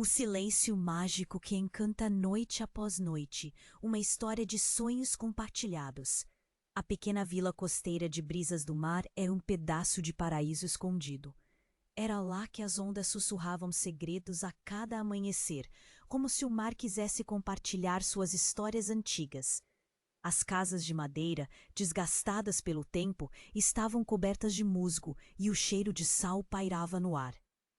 O silêncio mágico que encanta noite após noite, uma história de sonhos compartilhados. A pequena vila costeira de Brisas do Mar era um pedaço de paraíso escondido. Era lá que as ondas sussurravam segredos a cada amanhecer, como se o mar quisesse compartilhar suas histórias antigas. As casas de madeira, desgastadas pelo tempo, estavam cobertas de musgo e o cheiro de sal pairava no ar.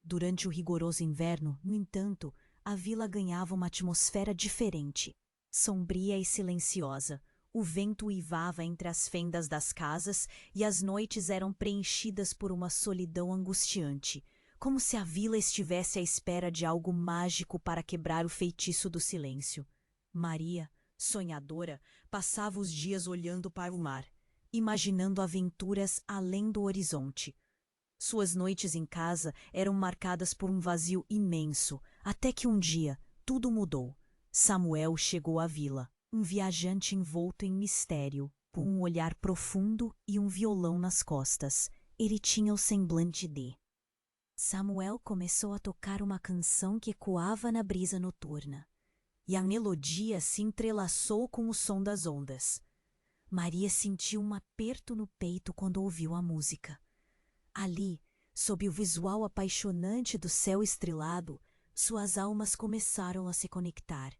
Durante o rigoroso inverno, no entanto, a vila ganhava uma atmosfera diferente. Sombria e silenciosa, o vento uivava entre as fendas das casas e as noites eram preenchidas por uma solidão angustiante, como se a vila estivesse à espera de algo mágico para quebrar o feitiço do silêncio. Maria, sonhadora, passava os dias olhando para o mar, imaginando aventuras além do horizonte. Suas noites em casa eram marcadas por um vazio imenso, até que um dia tudo mudou. Samuel chegou à vila, um viajante envolto em mistério, com um olhar profundo e um violão nas costas. Ele tinha o semblante de... Samuel começou a tocar uma canção que ecoava na brisa noturna, e a melodia se entrelaçou com o som das ondas. Maria sentiu um aperto no peito quando ouviu a música. Ali, sob o visual apaixonante do céu estrelado, suas almas começaram a se conectar.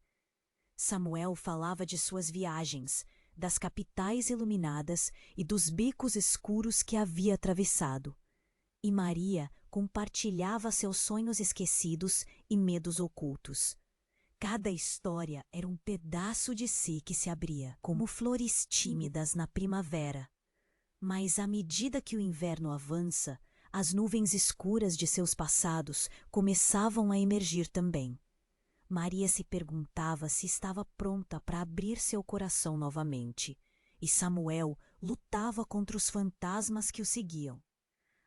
Samuel falava de suas viagens, das capitais iluminadas e dos becos escuros que havia atravessado. E Maria compartilhava seus sonhos esquecidos e medos ocultos. Cada história era um pedaço de si que se abria, como flores tímidas na primavera. Mas à medida que o inverno avança, as nuvens escuras de seus passados começavam a emergir também. Maria se perguntava se estava pronta para abrir seu coração novamente, e Samuel lutava contra os fantasmas que o seguiam.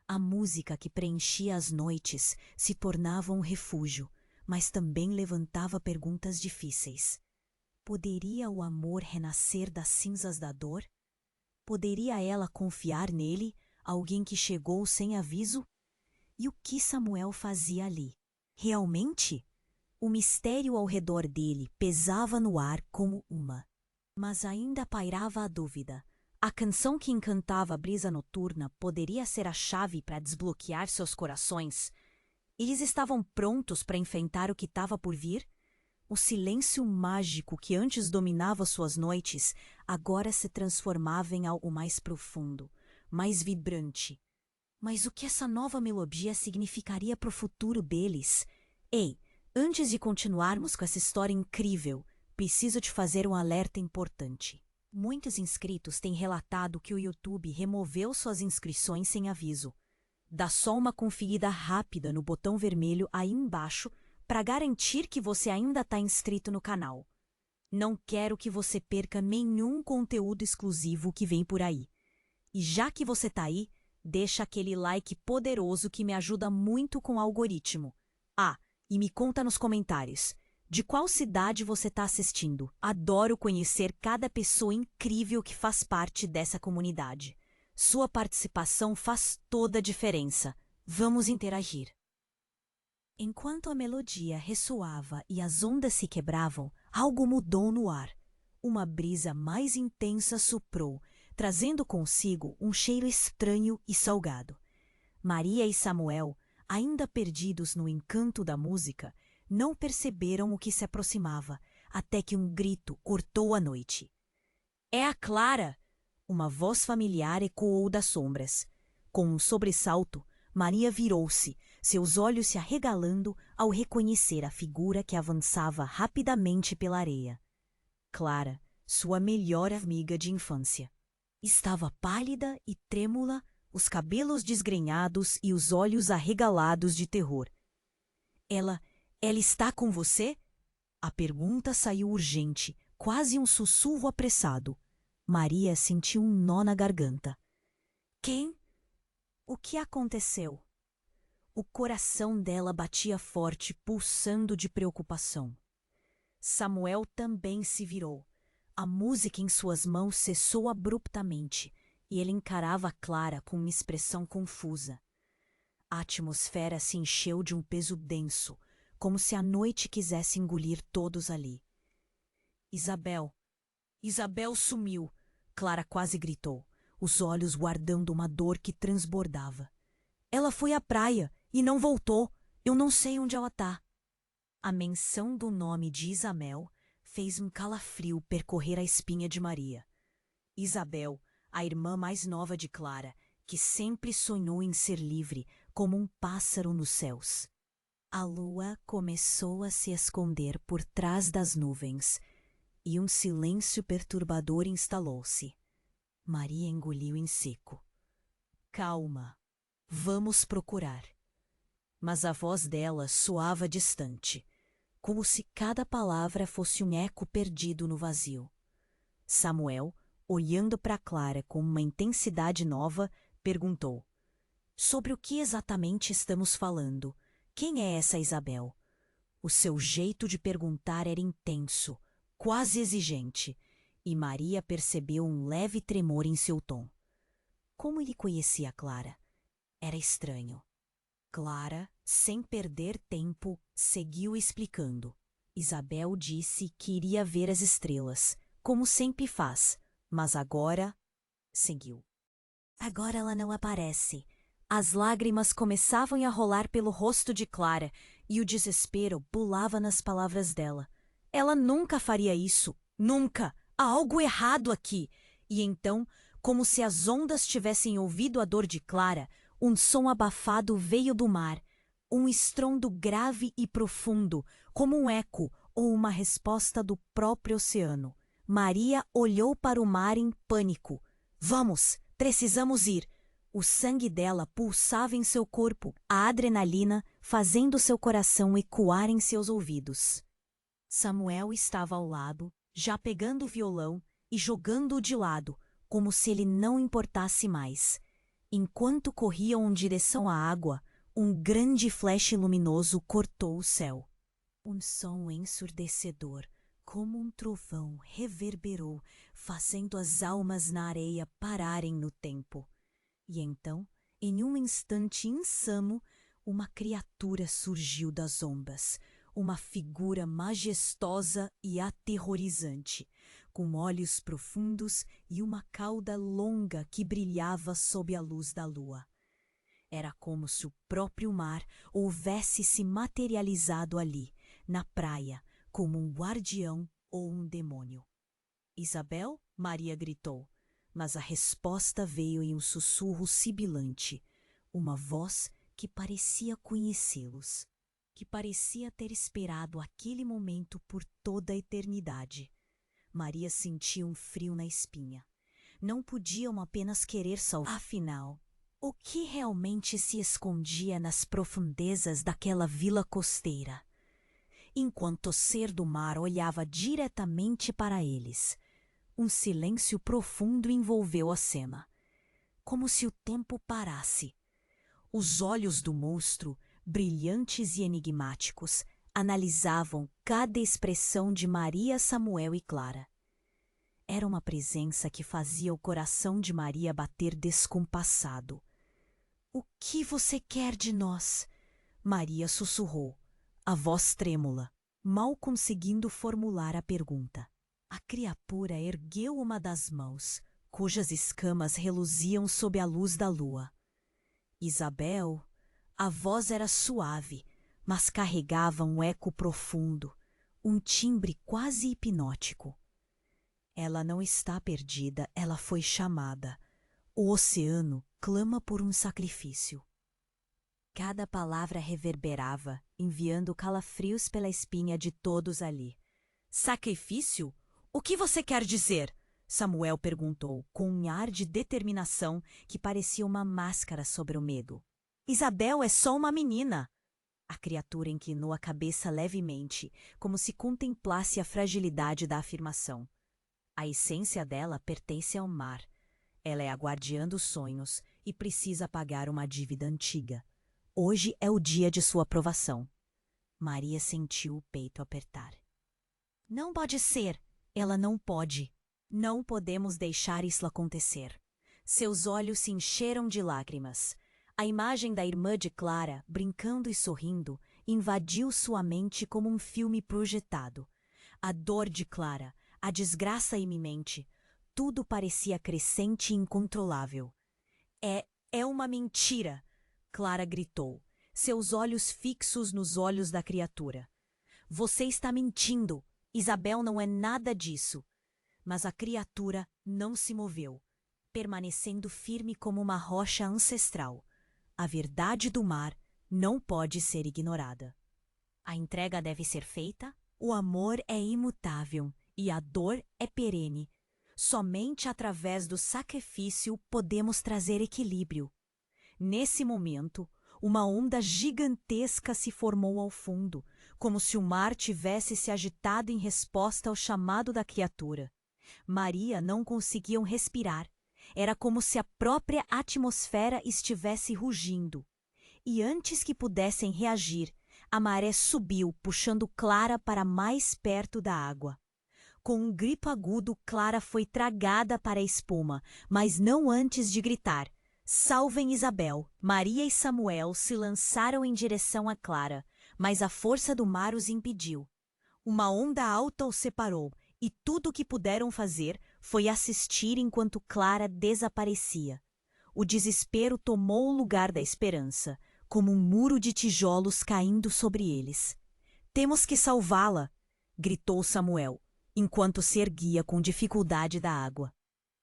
A música que preenchia as noites se tornava um refúgio, mas também levantava perguntas difíceis. Poderia o amor renascer das cinzas da dor? Poderia ela confiar nele, alguém que chegou sem aviso? E o que Samuel fazia ali? Realmente? O mistério ao redor dele pesava no ar como uma. Mas ainda pairava a dúvida. A canção que encantava a brisa noturna poderia ser a chave para desbloquear seus corações? Eles estavam prontos para enfrentar o que estava por vir? O silêncio mágico que antes dominava suas noites, agora se transformava em algo mais profundo, mais vibrante. Mas o que essa nova melodia significaria para o futuro deles? Ei, antes de continuarmos com essa história incrível, preciso te fazer um alerta importante. Muitos inscritos têm relatado que o YouTube removeu suas inscrições sem aviso. Dá só uma conferida rápida no botão vermelho aí embaixo para garantir que você ainda está inscrito no canal. Não quero que você perca nenhum conteúdo exclusivo que vem por aí. E já que você está aí, deixa aquele like poderoso que me ajuda muito com o algoritmo. Ah, e me conta nos comentários, de qual cidade você está assistindo? Adoro conhecer cada pessoa incrível que faz parte dessa comunidade. Sua participação faz toda a diferença. Vamos interagir. Enquanto a melodia ressoava e as ondas se quebravam, algo mudou no ar. Uma brisa mais intensa soprou, trazendo consigo um cheiro estranho e salgado. Maria e Samuel, ainda perdidos no encanto da música, não perceberam o que se aproximava, até que um grito cortou a noite. "É a Clara!" Uma voz familiar ecoou das sombras. Com um sobressalto, Maria virou-se, seus olhos se arregalando ao reconhecer a figura que avançava rapidamente pela areia. Clara, sua melhor amiga de infância. Estava pálida e trêmula, os cabelos desgrenhados e os olhos arregalados de terror. Ela está com você?" A pergunta saiu urgente, quase um sussurro apressado. Maria sentiu um nó na garganta. "Quem? O que aconteceu?" O coração dela batia forte, pulsando de preocupação. Samuel também se virou. A música em suas mãos cessou abruptamente e ele encarava Clara com uma expressão confusa. A atmosfera se encheu de um peso denso, como se a noite quisesse engolir todos ali. Isabel! Isabel sumiu! Clara quase gritou, os olhos guardando uma dor que transbordava. Ela foi à praia e não voltou. Eu não sei onde ela tá. A menção do nome de Isabel fez um calafrio percorrer a espinha de Maria. Isabel, a irmã mais nova de Clara, que sempre sonhou em ser livre, como um pássaro nos céus. A lua começou a se esconder por trás das nuvens, e um silêncio perturbador instalou-se. Maria engoliu em seco. Calma, vamos procurar. Mas a voz dela soava distante, como se cada palavra fosse um eco perdido no vazio. Samuel, olhando para Clara com uma intensidade nova, perguntou: sobre o que exatamente estamos falando? Quem é essa Isabel? O seu jeito de perguntar era intenso, quase exigente, e Maria percebeu um leve tremor em seu tom. Como ele conhecia Clara? Era estranho. Clara, sem perder tempo, seguiu explicando. Isabel disse que iria ver as estrelas, como sempre faz, mas agora... Seguiu. Agora ela não aparece. As lágrimas começavam a rolar pelo rosto de Clara e o desespero pulava nas palavras dela. Ela nunca faria isso. Nunca! Há algo errado aqui! E então, como se as ondas tivessem ouvido a dor de Clara, um som abafado veio do mar, um estrondo grave e profundo, como um eco ou uma resposta do próprio oceano. Maria olhou para o mar em pânico. Vamos, precisamos ir. O sangue dela pulsava em seu corpo, a adrenalina fazendo seu coração ecoar em seus ouvidos. Samuel estava ao lado, já pegando o violão e jogando-o de lado, como se ele não importasse mais. Enquanto corriam em direção à água, um grande flash luminoso cortou o céu. Um som ensurdecedor, como um trovão, reverberou, fazendo as almas na areia pararem no tempo. E então, em um instante insano, uma criatura surgiu das ondas, uma figura majestosa e aterrorizante, com olhos profundos e uma cauda longa que brilhava sob a luz da lua. Era como se o próprio mar houvesse se materializado ali, na praia, como um guardião ou um demônio. Isabel, Maria gritou, mas a resposta veio em um sussurro sibilante, uma voz que parecia conhecê-los, que parecia ter esperado aquele momento por toda a eternidade. Maria sentia um frio na espinha. Não podiam apenas querer salvar. Afinal, o que realmente se escondia nas profundezas daquela vila costeira? Enquanto o ser do mar olhava diretamente para eles, um silêncio profundo envolveu a cena, como se o tempo parasse. Os olhos do monstro, brilhantes e enigmáticos, analisavam cada expressão de Maria, Samuel e Clara. Era uma presença que fazia o coração de Maria bater descompassado. "O que você quer de nós?" Maria sussurrou, a voz trêmula, mal conseguindo formular a pergunta. A criatura ergueu uma das mãos, cujas escamas reluziam sob a luz da lua. Isabel, a voz era suave, mas carregava um eco profundo, um timbre quase hipnótico. Ela não está perdida, ela foi chamada. O oceano clama por um sacrifício. Cada palavra reverberava, enviando calafrios pela espinha de todos ali. Sacrifício? O que você quer dizer? Samuel perguntou, com um ar de determinação que parecia uma máscara sobre o medo. Isabel é só uma menina. A criatura inclinou a cabeça levemente, como se contemplasse a fragilidade da afirmação. A essência dela pertence ao mar. Ela é a guardiã dos sonhos e precisa pagar uma dívida antiga. Hoje é o dia de sua aprovação. Maria sentiu o peito apertar. Não pode ser. Ela não pode. Não podemos deixar isso acontecer. Seus olhos se encheram de lágrimas. A imagem da irmã de Clara, brincando e sorrindo, invadiu sua mente como um filme projetado. A dor de Clara, a desgraça iminente, tudo parecia crescente e incontrolável. É uma mentira! Clara gritou, seus olhos fixos nos olhos da criatura. Você está mentindo! Isabel não é nada disso. Mas a criatura não se moveu, permanecendo firme como uma rocha ancestral. A verdade do mar não pode ser ignorada. A entrega deve ser feita, o amor é imutável e a dor é perene. Somente através do sacrifício podemos trazer equilíbrio. Nesse momento, uma onda gigantesca se formou ao fundo, como se o mar tivesse se agitado em resposta ao chamado da criatura. Maria não conseguiam respirar. Era como se a própria atmosfera estivesse rugindo. E antes que pudessem reagir, a maré subiu, puxando Clara para mais perto da água. Com um grito agudo, Clara foi tragada para a espuma, mas não antes de gritar: "Salvem Isabel!" Maria e Samuel se lançaram em direção a Clara, mas a força do mar os impediu. Uma onda alta os separou, e tudo o que puderam fazer foi assistir enquanto Clara desaparecia. O desespero tomou o lugar da esperança, como um muro de tijolos caindo sobre eles. "Temos que salvá-la!" gritou Samuel, enquanto se erguia com dificuldade da água.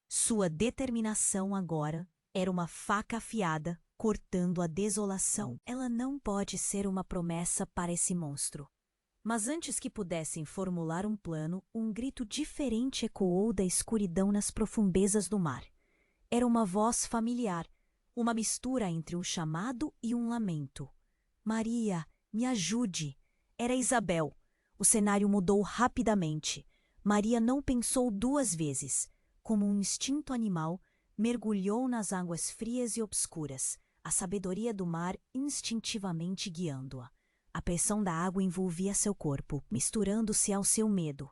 Sua determinação agora era uma faca afiada cortando a desolação. Ela não pode ser uma promessa para esse monstro. Mas antes que pudessem formular um plano, um grito diferente ecoou da escuridão nas profundezas do mar. Era uma voz familiar, uma mistura entre um chamado e um lamento. "Maria, me ajude!" Era Isabel. O cenário mudou rapidamente. Maria não pensou duas vezes. Como um instinto animal, mergulhou nas águas frias e obscuras, a sabedoria do mar instintivamente guiando-a. A pressão da água envolvia seu corpo, misturando-se ao seu medo.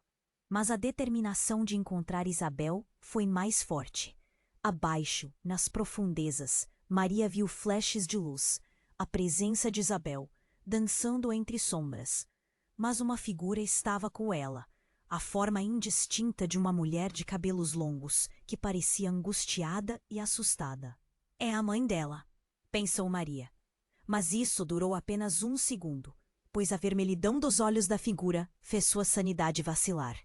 Mas a determinação de encontrar Isabel foi mais forte. Abaixo, nas profundezas, Maria viu flashes de luz, a presença de Isabel, dançando entre sombras. Mas uma figura estava com ela, a forma indistinta de uma mulher de cabelos longos, que parecia angustiada e assustada. "É a mãe dela", pensou Maria. Mas isso durou apenas um segundo, pois a vermelhidão dos olhos da figura fez sua sanidade vacilar.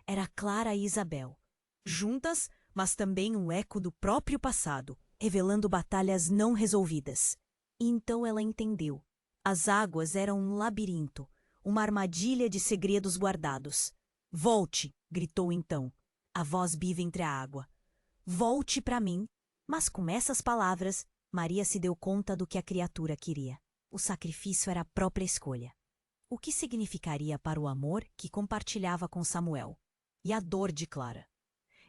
Era Clara e Isabel, juntas, mas também um eco do próprio passado, revelando batalhas não resolvidas. E então ela entendeu. As águas eram um labirinto, uma armadilha de segredos guardados. "Volte!" gritou então, a voz viva entre a água. "Volte para mim!" Mas com essas palavras, Maria se deu conta do que a criatura queria. O sacrifício era a própria escolha. O que significaria para o amor que compartilhava com Samuel? E a dor de Clara?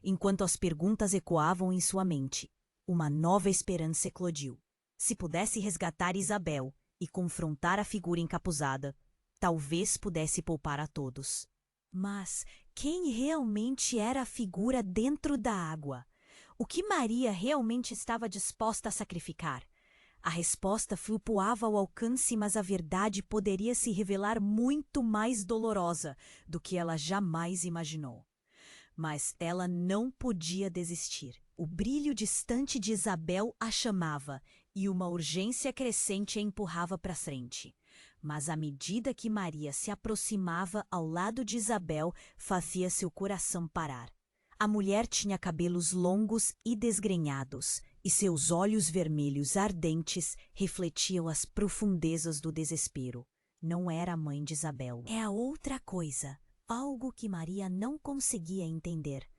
Enquanto as perguntas ecoavam em sua mente, uma nova esperança eclodiu. Se pudesse resgatar Isabel e confrontar a figura encapuzada, talvez pudesse poupar a todos. Mas quem realmente era a figura dentro da água? O que Maria realmente estava disposta a sacrificar? A resposta flutuava ao alcance, mas a verdade poderia se revelar muito mais dolorosa do que ela jamais imaginou. Mas ela não podia desistir. O brilho distante de Isabel a chamava, e uma urgência crescente a empurrava para frente. Mas à medida que Maria se aproximava ao lado de Isabel, fazia seu coração parar. A mulher tinha cabelos longos e desgrenhados, e seus olhos vermelhos ardentes refletiam as profundezas do desespero. Não era a mãe de Isabel. É a outra coisa, algo que Maria não conseguia entender.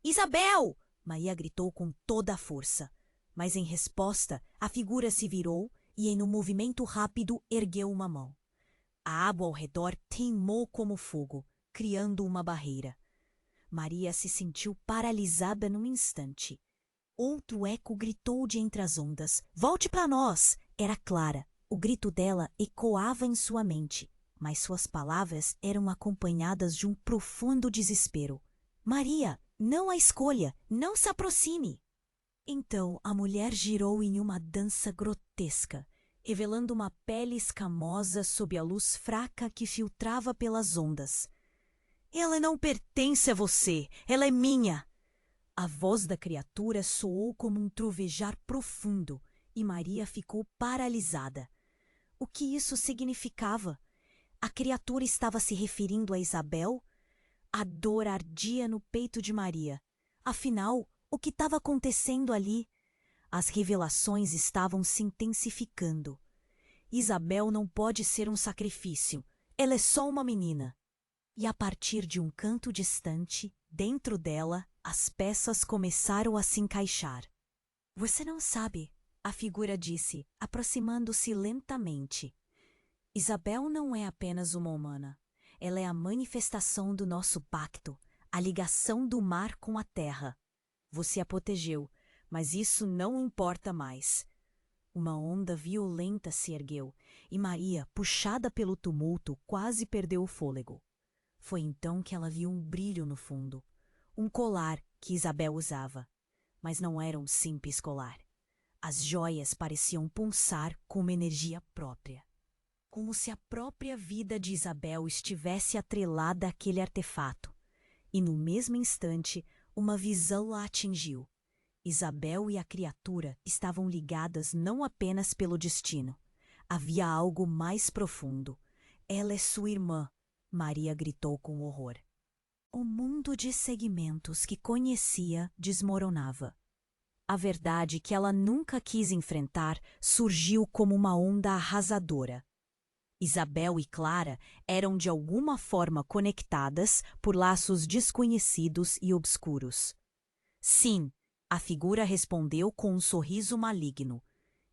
"Isabel!" Maria gritou com toda a força. Mas em resposta, a figura se virou e, em um movimento rápido, ergueu uma mão. A água ao redor teimou como fogo, criando uma barreira. Maria se sentiu paralisada num instante. Outro eco gritou de entre as ondas: "Volte para nós!" Era Clara. O grito dela ecoava em sua mente, mas suas palavras eram acompanhadas de um profundo desespero. "Maria, não a escolha! Não se aproxime!" Então a mulher girou em uma dança grotesca, revelando uma pele escamosa sob a luz fraca que filtrava pelas ondas. Ela não pertence a você, ela é minha! A voz da criatura soou como um trovejar profundo e Maria ficou paralisada. O que isso significava? A criatura estava se referindo a Isabel? A dor ardia no peito de Maria. Afinal, o que estava acontecendo ali? As revelações estavam se intensificando. Isabel não pode ser um sacrifício. Ela é só uma menina. E a partir de um canto distante, dentro dela, as peças começaram a se encaixar. Você não sabe, a figura disse, aproximando-se lentamente. Isabel não é apenas uma humana. Ela é a manifestação do nosso pacto, a ligação do mar com a terra. Você a protegeu, mas isso não importa mais. Uma onda violenta se ergueu e Maria, puxada pelo tumulto, quase perdeu o fôlego. Foi então que ela viu um brilho no fundo, um colar que Isabel usava. Mas não era um simples colar. As joias pareciam pulsar com uma energia própria. Como se a própria vida de Isabel estivesse atrelada àquele artefato. E no mesmo instante, uma visão a atingiu. Isabel e a criatura estavam ligadas não apenas pelo destino. Havia algo mais profundo. Ela é sua irmã, Maria gritou com horror. O mundo de segmentos que conhecia desmoronava. A verdade que ela nunca quis enfrentar surgiu como uma onda arrasadora. Isabel e Clara eram de alguma forma conectadas por laços desconhecidos e obscuros. Sim, a figura respondeu com um sorriso maligno.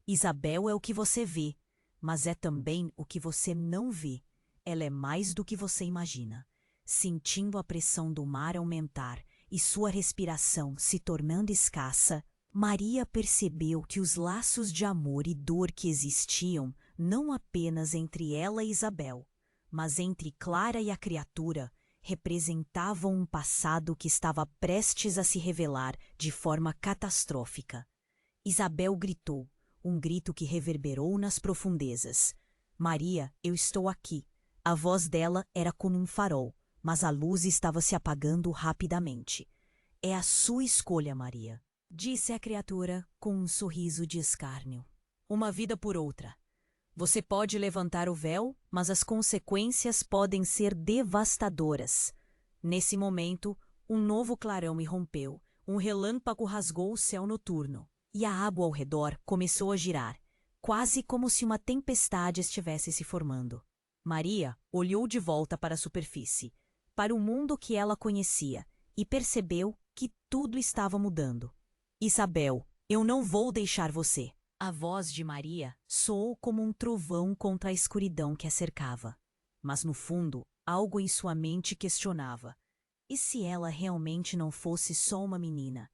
Isabel é o que você vê, mas é também o que você não vê. Ela é mais do que você imagina. Sentindo a pressão do mar aumentar e sua respiração se tornando escassa, Maria percebeu que os laços de amor e dor que existiam não apenas entre ela e Isabel, mas entre Clara e a criatura, representavam um passado que estava prestes a se revelar de forma catastrófica. Isabel gritou, um grito que reverberou nas profundezas. Maria, eu estou aqui. A voz dela era como um farol, mas a luz estava se apagando rapidamente. É a sua escolha, Maria, disse a criatura com um sorriso de escárnio. Uma vida por outra. Você pode levantar o véu, mas as consequências podem ser devastadoras. Nesse momento, um novo clarão irrompeu. Um relâmpago rasgou o céu noturno, e a água ao redor começou a girar, quase como se uma tempestade estivesse se formando. Maria olhou de volta para a superfície, para o mundo que ela conhecia, e percebeu que tudo estava mudando. Isabel, eu não vou deixar você. A voz de Maria soou como um trovão contra a escuridão que a cercava. Mas no fundo, algo em sua mente questionava. E se ela realmente não fosse só uma menina?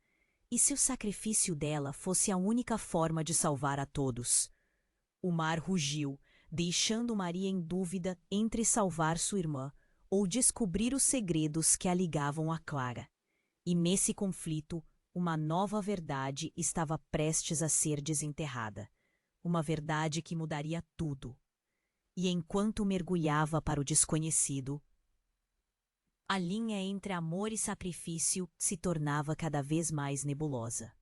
E se o sacrifício dela fosse a única forma de salvar a todos? O mar rugiu, deixando Maria em dúvida entre salvar sua irmã ou descobrir os segredos que a ligavam a Clara. E nesse conflito, uma nova verdade estava prestes a ser desenterrada. Uma verdade que mudaria tudo. E enquanto mergulhava para o desconhecido, a linha entre amor e sacrifício se tornava cada vez mais nebulosa.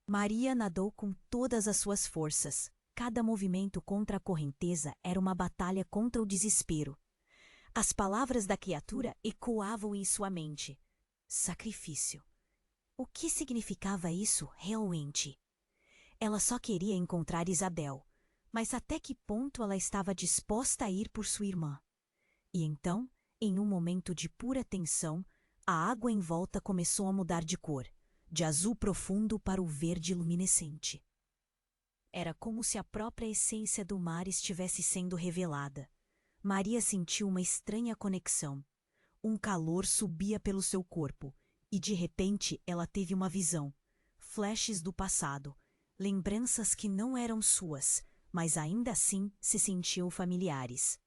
Maria nadou com todas as suas forças. Cada movimento contra a correnteza era uma batalha contra o desespero. As palavras da criatura ecoavam em sua mente. Sacrifício. O que significava isso realmente? Ela só queria encontrar Isabel, mas até que ponto ela estava disposta a ir por sua irmã? E então, em um momento de pura tensão, a água em volta começou a mudar de cor, de azul profundo para o verde luminescente. Era como se a própria essência do mar estivesse sendo revelada. Maria sentiu uma estranha conexão. Um calor subia pelo seu corpo, e de repente ela teve uma visão. Flashes do passado, lembranças que não eram suas, mas ainda assim se sentiam familiares.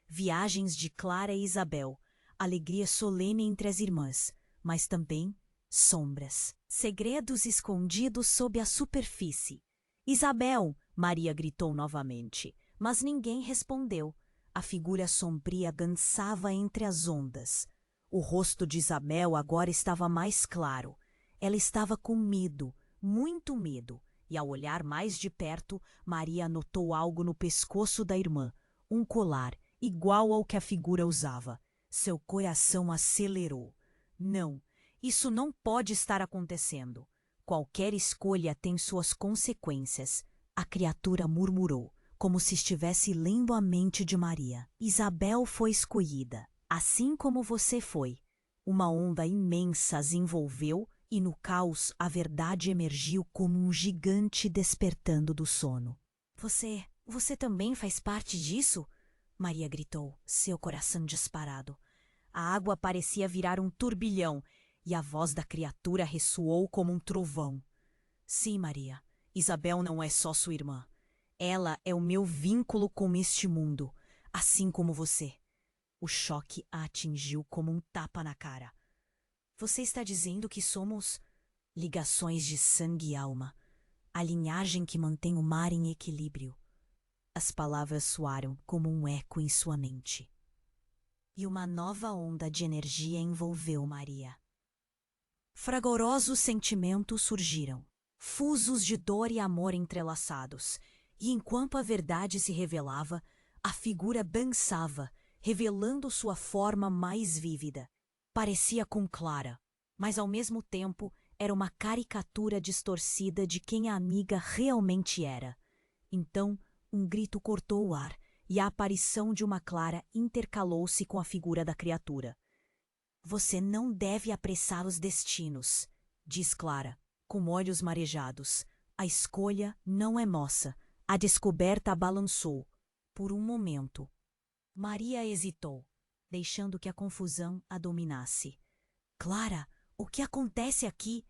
Viagens de Clara e Isabel, alegria solene entre as irmãs, mas também sombras, segredos escondidos sob a superfície. Isabel, Maria gritou novamente, mas ninguém respondeu. A figura sombria dançava entre as ondas. O rosto de Isabel agora estava mais claro. Ela estava com medo, muito medo, e ao olhar mais de perto, Maria notou algo no pescoço da irmã, um colar, igual ao que a figura usava. Seu coração acelerou. Não, isso não pode estar acontecendo. Qualquer escolha tem suas consequências. A criatura murmurou, como se estivesse lendo a mente de Maria. Isabel foi escolhida, assim como você foi. Uma onda imensa as envolveu e no caos a verdade emergiu como um gigante despertando do sono. Você também faz parte disso? Maria gritou, seu coração disparado. A água parecia virar um turbilhão e a voz da criatura ressoou como um trovão. Sim, Maria, Isabel não é só sua irmã. Ela é o meu vínculo com este mundo, assim como você. O choque a atingiu como um tapa na cara. Você está dizendo que somos ligações de sangue e alma, a linhagem que mantém o mar em equilíbrio. As palavras soaram como um eco em sua mente. E uma nova onda de energia envolveu Maria. Fragorosos sentimentos surgiram, fusos de dor e amor entrelaçados, e enquanto a verdade se revelava, a figura dançava, revelando sua forma mais vívida. Parecia com Clara, mas ao mesmo tempo era uma caricatura distorcida de quem a amiga realmente era. Então, um grito cortou o ar, e a aparição de uma Clara intercalou-se com a figura da criatura. Você não deve apressar os destinos, diz Clara, com olhos marejados. A escolha não é nossa. A descoberta a balançou. Por um momento. Maria hesitou, deixando que a confusão a dominasse. Clara, o que acontece aqui?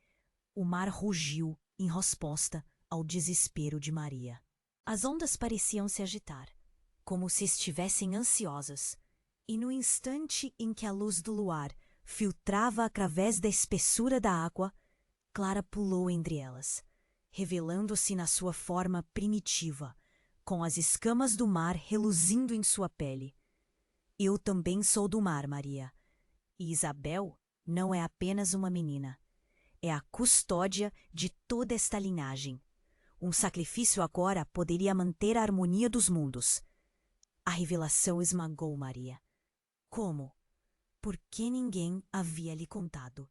O mar rugiu em resposta ao desespero de Maria. As ondas pareciam se agitar, como se estivessem ansiosas, e no instante em que a luz do luar filtrava através da espessura da água, Clara pulou entre elas, revelando-se na sua forma primitiva, com as escamas do mar reluzindo em sua pele. Eu também sou do mar, Maria. E Isabel não é apenas uma menina. É a custódia de toda esta linhagem. Um sacrifício agora poderia manter a harmonia dos mundos. A revelação esmagou Maria. Como? Por que ninguém havia lhe contado?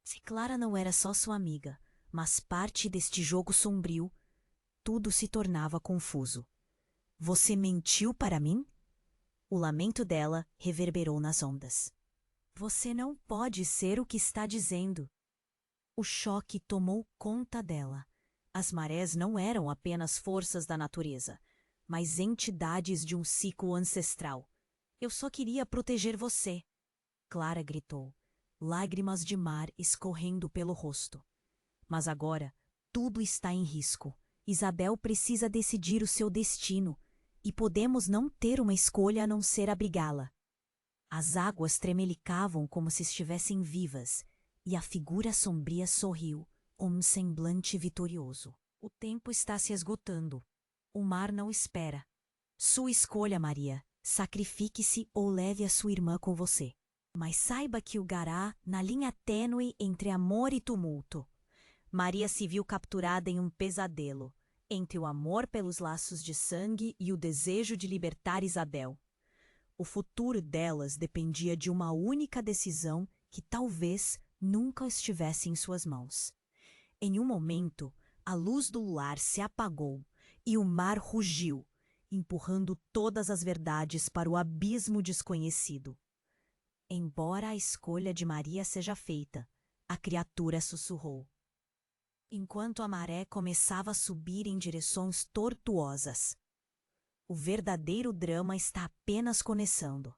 Se Clara não era só sua amiga, mas parte deste jogo sombrio, tudo se tornava confuso. Você mentiu para mim? O lamento dela reverberou nas ondas. Você não pode ser o que está dizendo. O choque tomou conta dela. As marés não eram apenas forças da natureza, mas entidades de um ciclo ancestral. Eu só queria proteger você. Clara gritou, lágrimas de mar escorrendo pelo rosto. Mas agora, tudo está em risco. Isabel precisa decidir o seu destino, e podemos não ter uma escolha a não ser abrigá-la. As águas tremelicavam como se estivessem vivas, e a figura sombria sorriu, um semblante vitorioso. O tempo está se esgotando. O mar não espera. Sua escolha, Maria. Sacrifique-se ou leve a sua irmã com você. Mas saiba que o gará na linha tênue entre amor e tumulto. Maria se viu capturada em um pesadelo, entre o amor pelos laços de sangue e o desejo de libertar Isabel. O futuro delas dependia de uma única decisão que talvez nunca estivesse em suas mãos. Em um momento, a luz do luar se apagou e o mar rugiu, empurrando todas as verdades para o abismo desconhecido. Embora a escolha de Maria seja feita, a criatura sussurrou. Enquanto a maré começava a subir em direções tortuosas. O verdadeiro drama está apenas começando.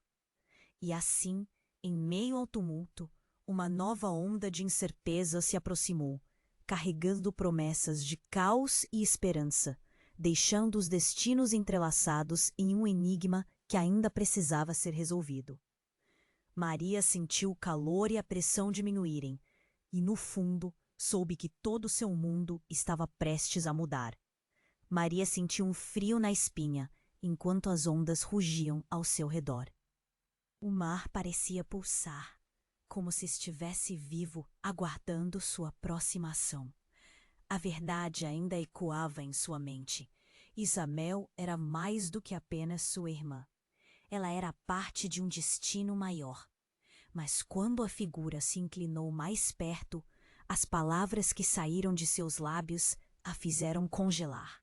E assim, em meio ao tumulto, uma nova onda de incerteza se aproximou, carregando promessas de caos e esperança, deixando os destinos entrelaçados em um enigma que ainda precisava ser resolvido. Maria sentiu o calor e a pressão diminuírem, e no fundo soube que todo seu mundo estava prestes a mudar. Maria sentiu um frio na espinha, enquanto as ondas rugiam ao seu redor. O mar parecia pulsar, como se estivesse vivo, aguardando sua próxima ação. A verdade ainda ecoava em sua mente. Isabel era mais do que apenas sua irmã. Ela era parte de um destino maior. Mas quando a figura se inclinou mais perto, as palavras que saíram de seus lábios a fizeram congelar.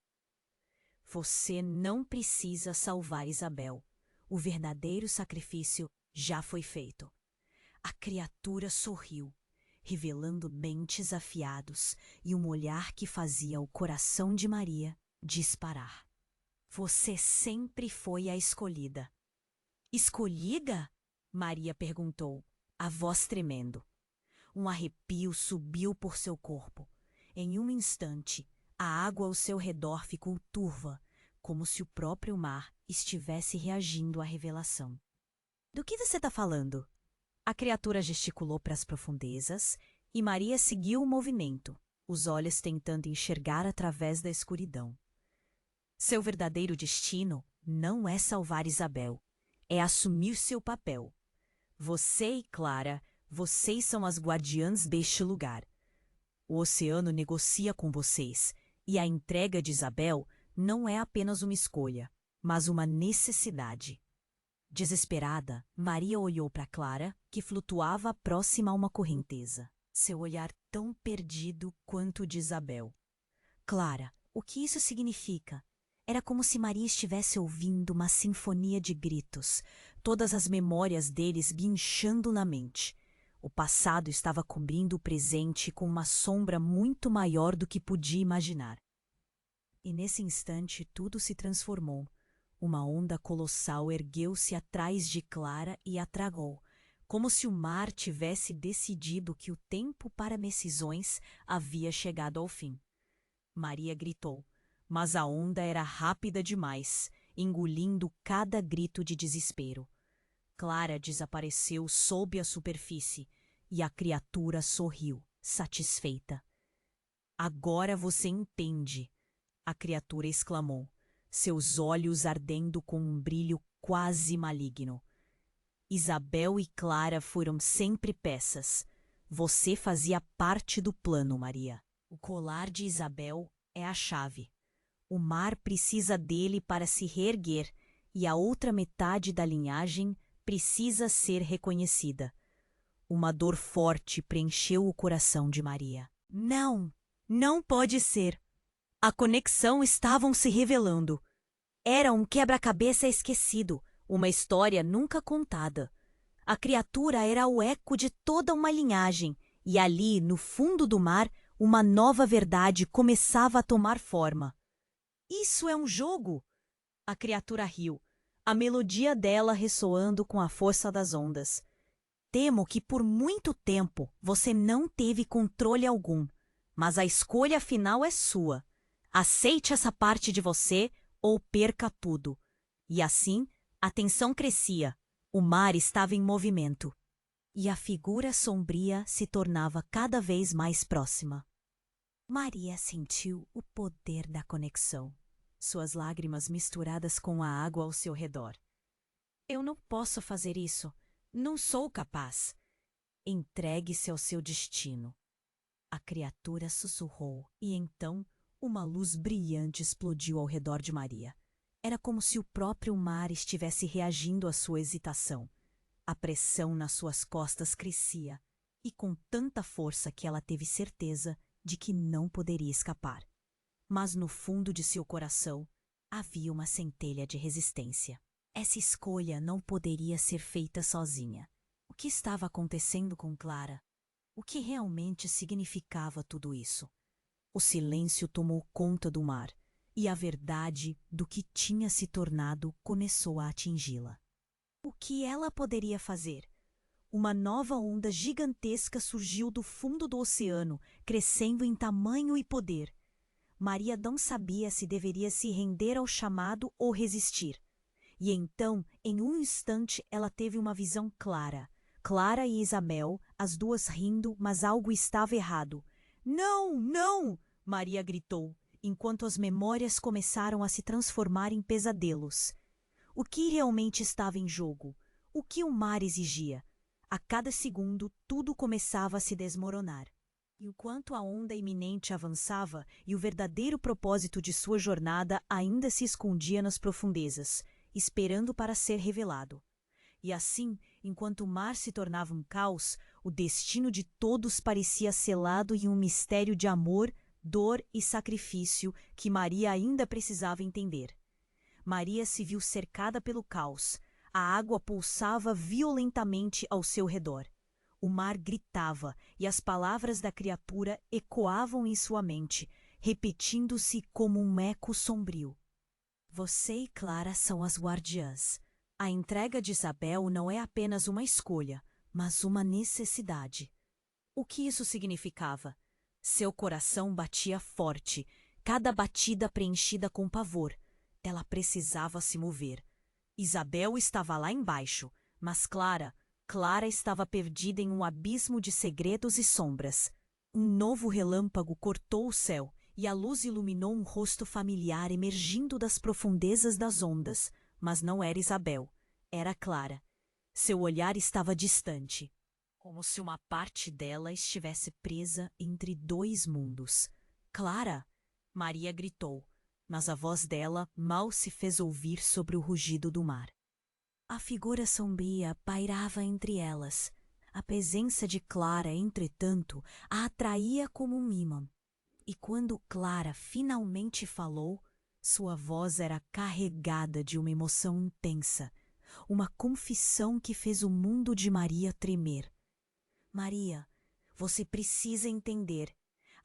Você não precisa salvar Isabel. O verdadeiro sacrifício já foi feito. A criatura sorriu, revelando dentes afiados e um olhar que fazia o coração de Maria disparar. Você sempre foi a escolhida. Escolhida? Maria perguntou, a voz tremendo. Um arrepio subiu por seu corpo. Em um instante, a água ao seu redor ficou turva, como se o próprio mar estivesse reagindo à revelação. Do que você está falando? A criatura gesticulou para as profundezas e Maria seguiu o movimento, os olhos tentando enxergar através da escuridão. Seu verdadeiro destino não é salvar Isabel, é assumir seu papel. Você e Clara, vocês são as guardiãs deste lugar. O oceano negocia com vocês, e a entrega de Isabel não é apenas uma escolha, mas uma necessidade. Desesperada, Maria olhou para Clara, que flutuava próxima a uma correnteza, seu olhar tão perdido quanto o de Isabel. Clara, o que isso significa? Era como se Maria estivesse ouvindo uma sinfonia de gritos, todas as memórias deles guinchando na mente. O passado estava cobrindo o presente com uma sombra muito maior do que podia imaginar. E nesse instante tudo se transformou. Uma onda colossal ergueu-se atrás de Clara e a tragou, como se o mar tivesse decidido que o tempo para decisões havia chegado ao fim. Maria gritou, mas a onda era rápida demais, engolindo cada grito de desespero. Clara desapareceu sob a superfície e a criatura sorriu, satisfeita. Agora você entende, a criatura exclamou, seus olhos ardendo com um brilho quase maligno. Isabel e Clara foram sempre peças. Você fazia parte do plano, Maria. O colar de Isabel é a chave. O mar precisa dele para se reerguer e a outra metade da linhagem precisa ser reconhecida. Uma dor forte preencheu o coração de Maria. Não, não pode ser. A conexão estavam se revelando. Era um quebra-cabeça esquecido, uma história nunca contada. A criatura era o eco de toda uma linhagem, e ali, no fundo do mar, uma nova verdade começava a tomar forma. Isso é um jogo! A criatura riu, a melodia dela ressoando com a força das ondas. Temo que por muito tempo você não teve controle algum, mas a escolha final é sua. Aceite essa parte de você ou perca tudo. E assim, a tensão crescia. O mar estava em movimento. E a figura sombria se tornava cada vez mais próxima. Maria sentiu o poder da conexão, suas lágrimas misturadas com a água ao seu redor. Eu não posso fazer isso. Não sou capaz. Entregue-se ao seu destino. A criatura sussurrou e então uma luz brilhante explodiu ao redor de Maria. Era como se o próprio mar estivesse reagindo à sua hesitação. A pressão nas suas costas crescia, e com tanta força que ela teve certeza de que não poderia escapar. Mas no fundo de seu coração havia uma centelha de resistência. Essa escolha não poderia ser feita sozinha. O que estava acontecendo com Clara? O que realmente significava tudo isso? O silêncio tomou conta do mar, e a verdade do que tinha se tornado começou a atingi-la. O que ela poderia fazer? Uma nova onda gigantesca surgiu do fundo do oceano, crescendo em tamanho e poder. Maria não sabia se deveria se render ao chamado ou resistir. E então, em um instante, ela teve uma visão clara. Clara e Isabel, as duas rindo, mas algo estava errado. Não, não! Maria gritou. enquanto as memórias começaram a se transformar em pesadelos. O que realmente estava em jogo? O que o mar exigia? A cada segundo, tudo começava a se desmoronar. Enquanto a onda iminente avançava e o verdadeiro propósito de sua jornada ainda se escondia nas profundezas, esperando para ser revelado. E assim, enquanto o mar se tornava um caos, o destino de todos parecia selado em um mistério de amor, dor e sacrifício que Maria ainda precisava entender. Maria se viu cercada pelo caos. A água pulsava violentamente ao seu redor. O mar gritava e as palavras da criatura ecoavam em sua mente, repetindo-se como um eco sombrio. Você e Clara são as guardiãs. A entrega de Isabel não é apenas uma escolha, mas uma necessidade. O que isso significava? Seu coração batia forte, cada batida preenchida com pavor. Ela precisava se mover. Isabel estava lá embaixo, mas Clara estava perdida em um abismo de segredos e sombras. Um novo relâmpago cortou o céu e a luz iluminou um rosto familiar emergindo das profundezas das ondas, mas não era Isabel, era Clara. Seu olhar estava distante, como se uma parte dela estivesse presa entre dois mundos. Clara! Maria gritou, mas a voz dela mal se fez ouvir sobre o rugido do mar. A figura sombria pairava entre elas. A presença de Clara, entretanto, a atraía como um ímã. E quando Clara finalmente falou, sua voz era carregada de uma emoção intensa, uma confissão que fez o mundo de Maria tremer. Maria, você precisa entender.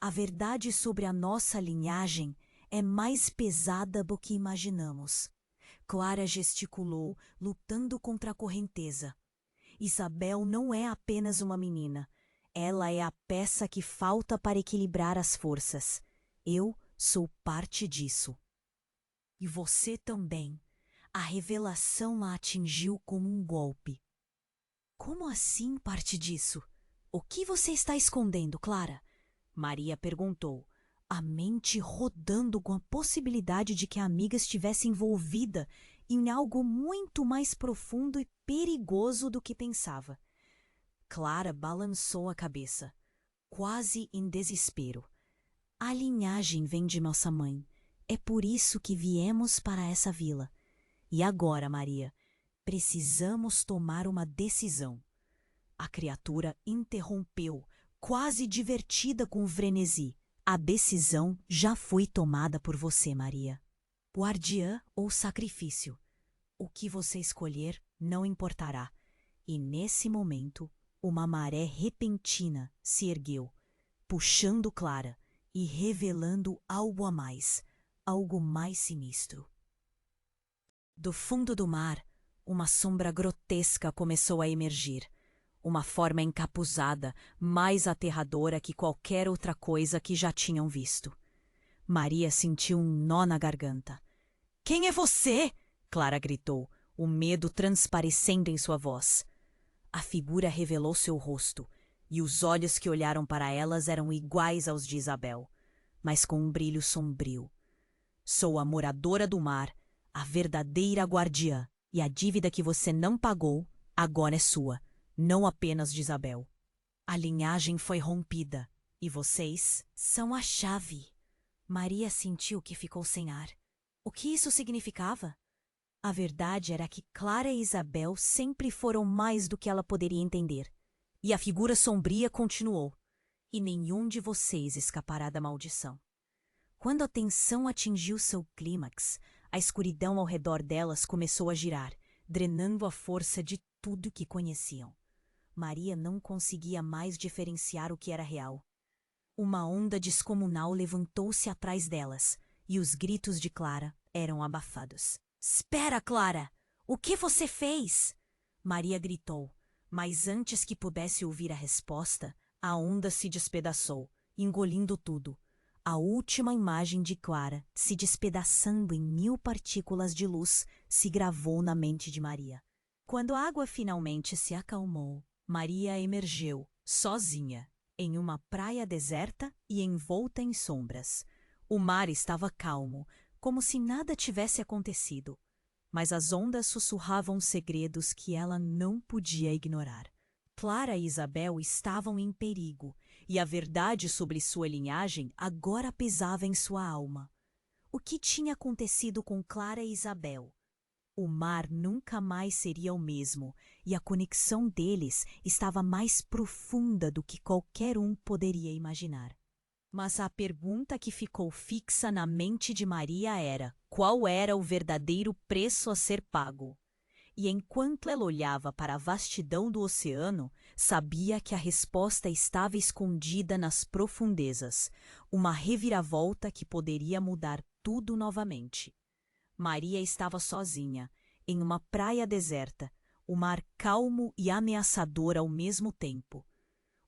A verdade sobre a nossa linhagem é mais pesada do que imaginamos. Clara gesticulou, lutando contra a correnteza. Isabel não é apenas uma menina. Ela é a peça que falta para equilibrar as forças. Eu sou parte disso. E você também. A revelação a atingiu como um golpe. Como assim parte disso? O que você está escondendo, Clara? Maria perguntou, a mente rodando com a possibilidade de que a amiga estivesse envolvida em algo muito mais profundo e perigoso do que pensava. Clara balançou a cabeça, quase em desespero. A linhagem vem de nossa mãe. É por isso que viemos para essa vila. E agora, Maria, precisamos tomar uma decisão. A criatura interrompeu, quase divertida com o frenesi. A decisão já foi tomada por você, Maria. Guardiã ou sacrifício? O que você escolher não importará. E nesse momento, uma maré repentina se ergueu, puxando Clara e revelando algo a mais, algo mais sinistro. Do fundo do mar, uma sombra grotesca começou a emergir. Uma forma encapuzada, mais aterradora que qualquer outra coisa que já tinham visto. Maria sentiu um nó na garganta. — Quem é você? Clara gritou, o medo transparecendo em sua voz. A figura revelou seu rosto, e os olhos que olharam para elas eram iguais aos de Isabel, mas com um brilho sombrio. — Sou a moradora do mar, a verdadeira guardiã, e a dívida que você não pagou agora é sua. Não apenas de Isabel. A linhagem foi rompida, e vocês são a chave. Maria sentiu que ficou sem ar. O que isso significava? A verdade era que Clara e Isabel sempre foram mais do que ela poderia entender. E a figura sombria continuou. E nenhum de vocês escapará da maldição. Quando a tensão atingiu seu clímax, a escuridão ao redor delas começou a girar, drenando a força de tudo que conheciam. Maria não conseguia mais diferenciar o que era real. Uma onda descomunal levantou-se atrás delas, e os gritos de Clara eram abafados. — Espera, Clara! O que você fez? Maria gritou, mas antes que pudesse ouvir a resposta, a onda se despedaçou, engolindo tudo. A última imagem de Clara, se despedaçando em 1000 partículas de luz, se gravou na mente de Maria. Quando a água finalmente se acalmou, Maria emergeu, sozinha, em uma praia deserta e envolta em sombras. O mar estava calmo, como se nada tivesse acontecido, mas as ondas sussurravam segredos que ela não podia ignorar. Clara e Isabel estavam em perigo, e a verdade sobre sua linhagem agora pesava em sua alma. O que tinha acontecido com Clara e Isabel? O mar nunca mais seria o mesmo, e a conexão deles estava mais profunda do que qualquer um poderia imaginar. Mas a pergunta que ficou fixa na mente de Maria era: qual era o verdadeiro preço a ser pago? E enquanto ela olhava para a vastidão do oceano, sabia que a resposta estava escondida nas profundezas, uma reviravolta que poderia mudar tudo novamente. Maria estava sozinha, em uma praia deserta, o mar calmo e ameaçador ao mesmo tempo.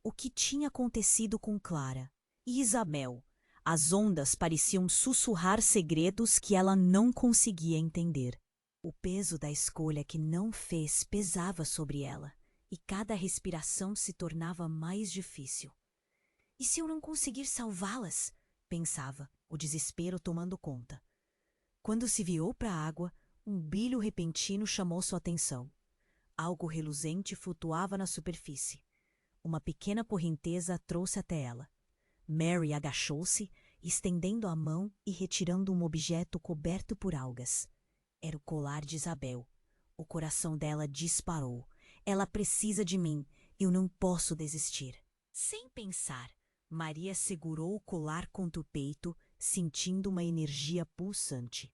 O que tinha acontecido com Clara e Isabel? As ondas pareciam sussurrar segredos que ela não conseguia entender. O peso da escolha que não fez pesava sobre ela, e cada respiração se tornava mais difícil. E se eu não conseguir salvá-las? Pensava, o desespero tomando conta. Quando se virou para a água, um brilho repentino chamou sua atenção. Algo reluzente flutuava na superfície. Uma pequena correnteza a trouxe até ela. Mary agachou-se, estendendo a mão e retirando um objeto coberto por algas. Era o colar de Isabel. O coração dela disparou. Ela precisa de mim. Eu não posso desistir. Sem pensar, Maria segurou o colar contra o peito, sentindo uma energia pulsante.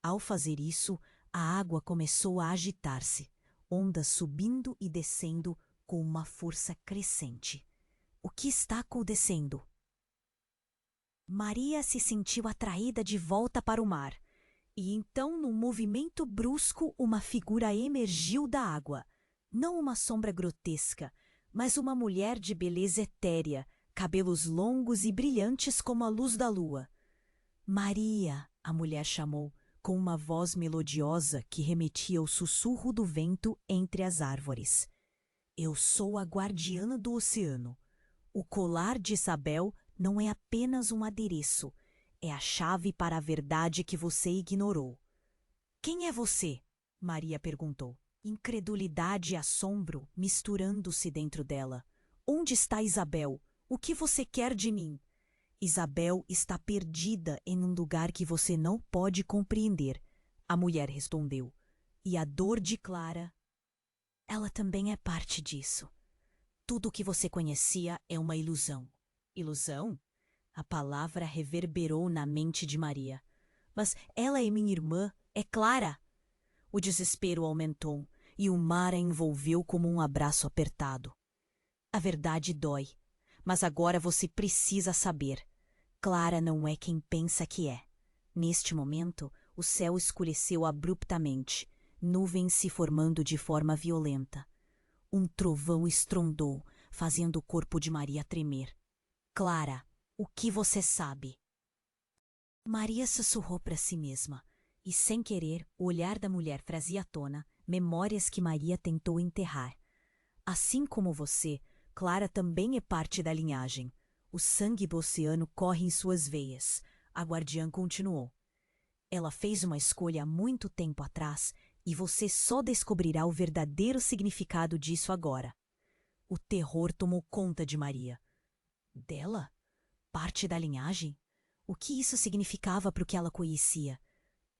Ao fazer isso, a água começou a agitar-se, ondas subindo e descendo com uma força crescente. O que está acontecendo? Maria se sentiu atraída de volta para o mar. E então, num movimento brusco, uma figura emergiu da água. Não uma sombra grotesca, mas uma mulher de beleza etérea, cabelos longos e brilhantes como a luz da lua. Maria, a mulher chamou, com uma voz melodiosa que remetia ao sussurro do vento entre as árvores. Eu sou a guardiã do oceano. O colar de Isabel não é apenas um adereço, é a chave para a verdade que você ignorou. Quem é você? Maria perguntou. Incredulidade e assombro misturando-se dentro dela. Onde está Isabel? O que você quer de mim? Isabel está perdida em um lugar que você não pode compreender, a mulher respondeu. E a dor de Clara? Ela também é parte disso. Tudo o que você conhecia é uma ilusão. Ilusão? A palavra reverberou na mente de Maria. Mas ela é minha irmã, é Clara. O desespero aumentou e o mar a envolveu como um abraço apertado. A verdade dói, mas agora você precisa saber. Clara não é quem pensa que é. Neste momento, o céu escureceu abruptamente, nuvens se formando de forma violenta. Um trovão estrondou, fazendo o corpo de Maria tremer. Clara, o que você sabe? Maria sussurrou para si mesma, e sem querer, o olhar da mulher trazia à tona memórias que Maria tentou enterrar. Assim como você, Clara também é parte da linhagem. O sangue do oceano corre em suas veias. A guardiã continuou. Ela fez uma escolha há muito tempo atrás e você só descobrirá o verdadeiro significado disso agora. O terror tomou conta de Maria. Dela? Parte da linhagem? O que isso significava para o que ela conhecia?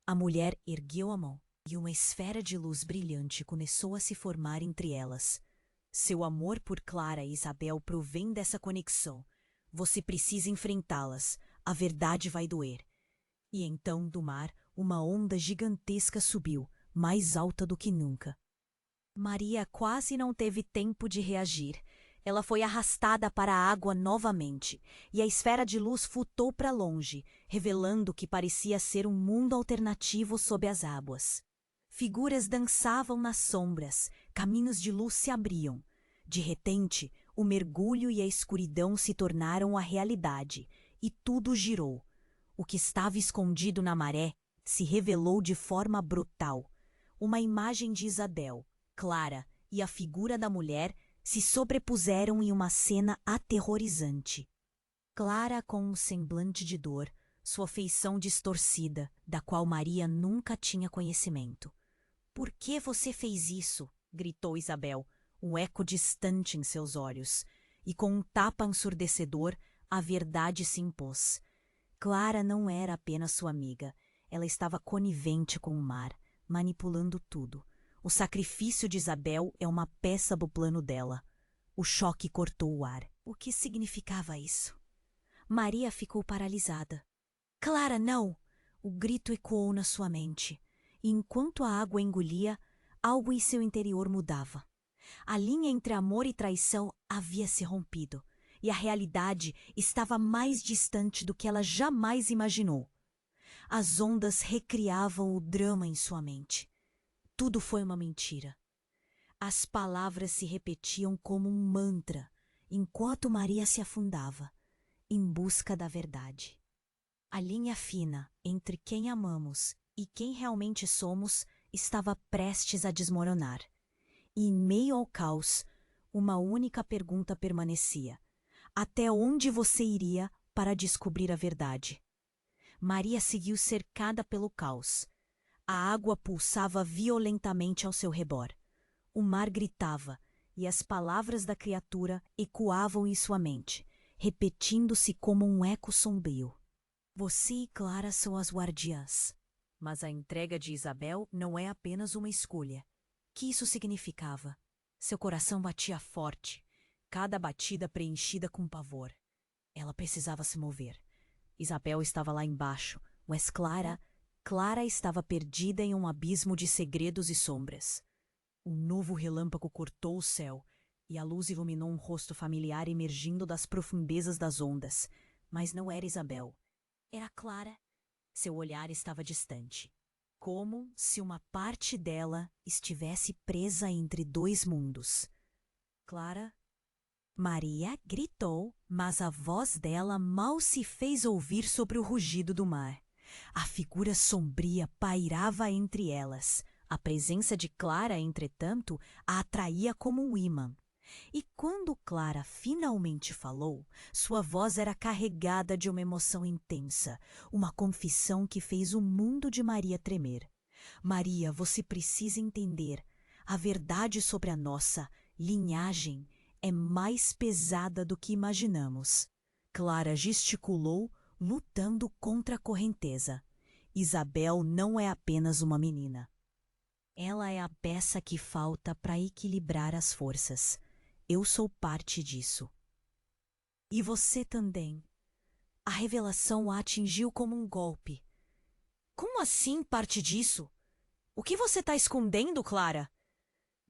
A mulher ergueu a mão e uma esfera de luz brilhante começou a se formar entre elas. Seu amor por Clara e Isabel provém dessa conexão. Você precisa enfrentá-las. A verdade vai doer. E então, do mar, uma onda gigantesca subiu, mais alta do que nunca. Maria quase não teve tempo de reagir. Ela foi arrastada para a água novamente, e a esfera de luz flutou para longe, revelando o que parecia ser um mundo alternativo sob as águas. Figuras dançavam nas sombras, caminhos de luz se abriam. De repente, o mergulho e a escuridão se tornaram a realidade, e tudo girou. O que estava escondido na maré se revelou de forma brutal. Uma imagem de Isabel, Clara e a figura da mulher se sobrepuseram em uma cena aterrorizante. Clara com um semblante de dor, sua feição distorcida, da qual Maria nunca tinha conhecimento. "Por que você fez isso?" gritou Isabel, um eco distante em seus olhos. E com um tapa ensurdecedor, a verdade se impôs. Clara não era apenas sua amiga. Ela estava conivente com o mar, manipulando tudo. O sacrifício de Isabel é uma peça do plano dela. O choque cortou o ar. O que significava isso? Maria ficou paralisada. "Clara, não!" O grito ecoou na sua mente. E enquanto a água engolia, algo em seu interior mudava. A linha entre amor e traição havia se rompido, e a realidade estava mais distante do que ela jamais imaginou. As ondas recriavam o drama em sua mente. Tudo foi uma mentira. As palavras se repetiam como um mantra, enquanto Maria se afundava, em busca da verdade. A linha fina entre quem amamos e quem realmente somos estava prestes a desmoronar. E em meio ao caos, uma única pergunta permanecia: até onde você iria para descobrir a verdade? Maria seguiu cercada pelo caos. A água pulsava violentamente ao seu redor. O mar gritava, e as palavras da criatura ecoavam em sua mente, repetindo-se como um eco sombrio. Você e Clara são as guardiãs. Mas a entrega de Isabel não é apenas uma escolha. Que isso significava? Seu coração batia forte, cada batida preenchida com pavor. Ela precisava se mover. Isabel estava lá embaixo, mas Clara estava perdida em um abismo de segredos e sombras. Um novo relâmpago cortou o céu, e a luz iluminou um rosto familiar emergindo das profundezas das ondas. Mas não era Isabel. Era Clara. Seu olhar estava distante, como se uma parte dela estivesse presa entre dois mundos. "Clara?" Maria gritou, mas a voz dela mal se fez ouvir sobre o rugido do mar. A figura sombria pairava entre elas. A presença de Clara, entretanto, a atraía como um ímã. E quando Clara finalmente falou, sua voz era carregada de uma emoção intensa, uma confissão que fez o mundo de Maria tremer. "Maria, você precisa entender. A verdade sobre a nossa linhagem é mais pesada do que imaginamos." Clara gesticulou, lutando contra a correnteza. "Isabel não é apenas uma menina. Ela é a peça que falta para equilibrar as forças. Eu sou parte disso. E você também." A revelação a atingiu como um golpe. "Como assim parte disso? O que você está escondendo, Clara?"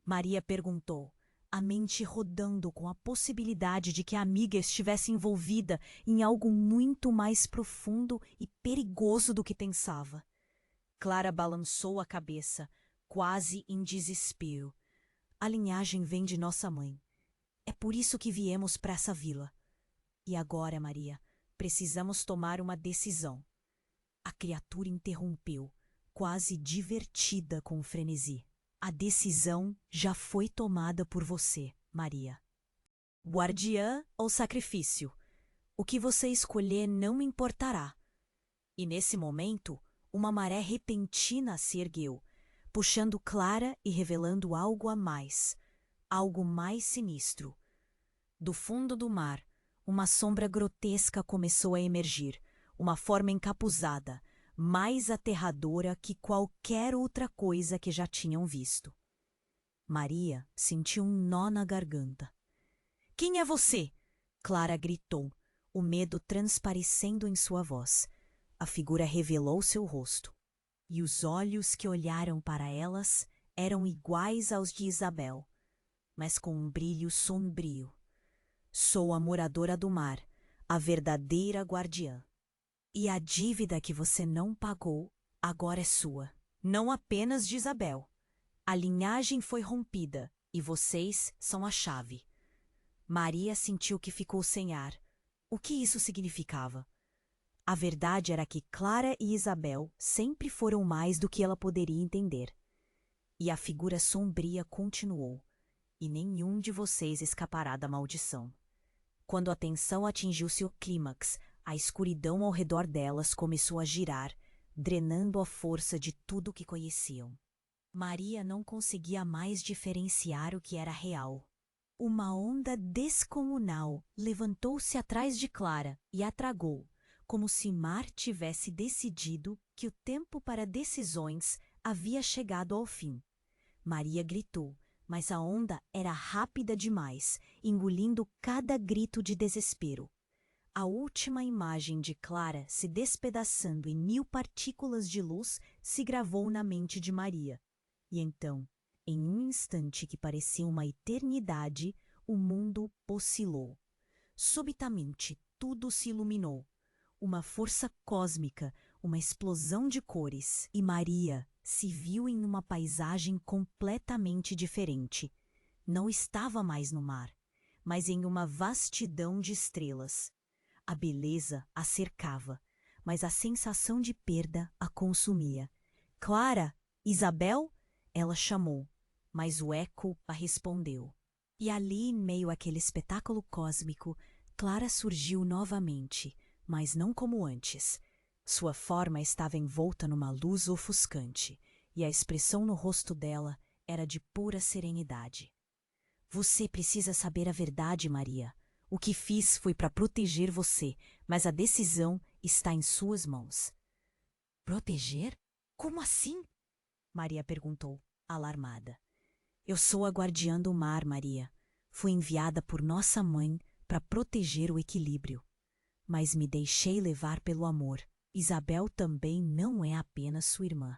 Maria perguntou, a mente rodando com a possibilidade de que a amiga estivesse envolvida em algo muito mais profundo e perigoso do que pensava. Clara balançou a cabeça, quase em desespero. "A linhagem vem de nossa mãe. É por isso que viemos para essa vila. E agora, Maria, precisamos tomar uma decisão." A criatura interrompeu, quase divertida com o frenesi. "A decisão já foi tomada por você, Maria. Guardiã ou sacrifício? O que você escolher não me importará." E nesse momento, uma maré repentina se ergueu, puxando Clara e revelando algo a mais, algo mais sinistro. Do fundo do mar, uma sombra grotesca começou a emergir, uma forma encapuzada, mais aterradora que qualquer outra coisa que já tinham visto. Maria sentiu um nó na garganta. "Quem é você?" Clara gritou, o medo transparecendo em sua voz. A figura revelou seu rosto, e os olhos que olharam para elas eram iguais aos de Isabel, mas com um brilho sombrio. "Sou a moradora do mar, a verdadeira guardiã. E a dívida que você não pagou agora é sua, não apenas de Isabel. A linhagem foi rompida e vocês são a chave." Maria sentiu que ficou sem ar. O que isso significava? A verdade era que Clara e Isabel sempre foram mais do que ela poderia entender. E a figura sombria continuou. "E nenhum de vocês escapará da maldição." Quando a tensão atingiu seu clímax, A escuridão ao redor delas começou a girar, drenando a força de tudo que conheciam. Maria não conseguia mais diferenciar o que era real. Uma onda descomunal levantou-se atrás de Clara e a tragou, como se Mar tivesse decidido que o tempo para decisões havia chegado ao fim. Maria gritou, mas a onda era rápida demais, engolindo cada grito de desespero. A última imagem de Clara se despedaçando em 1000 partículas de luz se gravou na mente de Maria. E então, em um instante que parecia uma eternidade, o mundo oscilou. Subitamente, tudo se iluminou. Uma força cósmica, uma explosão de cores, e Maria se viu em uma paisagem completamente diferente. Não estava mais no mar, mas em uma vastidão de estrelas. A beleza a cercava, mas a sensação de perda a consumia. Clara, Isabel? Ela chamou, mas o eco a respondeu. E ali, em meio àquele espetáculo cósmico, Clara surgiu novamente, mas não como antes. Sua forma estava envolta numa luz ofuscante, e a expressão no rosto dela era de pura serenidade. Você precisa saber a verdade, Maria. O que fiz foi para proteger você, mas a decisão está em suas mãos. Proteger? Como assim? Maria perguntou, alarmada. Eu sou a guardiã do mar, Maria. Fui enviada por nossa mãe para proteger o equilíbrio. Mas me deixei levar pelo amor. Isabel também não é apenas sua irmã.